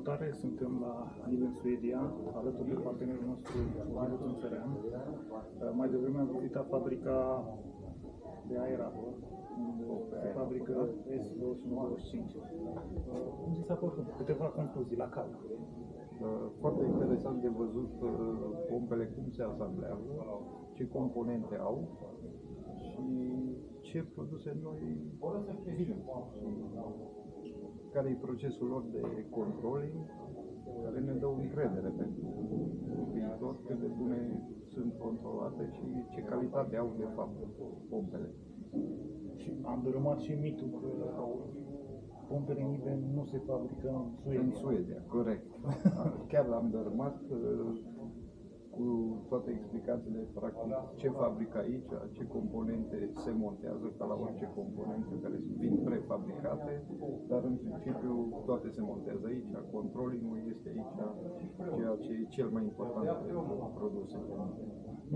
dezvoltare. Suntem la Lille, în Suedia, alături de partenerul nostru, Ovidiu Țânțărean. Mai devreme am vizitat fabrica de aerator, unde se fabrică S225. Cum ți s-a părut? Câteva concluzii la cald. Foarte interesant de văzut pompele cum se asamblează, ce componente au și ce produse noi vin. Care e procesul lor de controlling, care ne dă o încredere pentru viitor, cât de bune sunt controlate și ce calitate au de fapt pompele. Și am dărâmat și mitul că pompele Niven nu se fabrică în Suedia. În Suedia, corect. Chiar l-am dărâmat cu toate explicațiile, practic, ce fabrică aici, ce componente se montează, ca la orice componente care vin prefabricate, dar în principiu toate se montează aici, controlling-ul este aici, ceea ce e cel mai important pentru produse.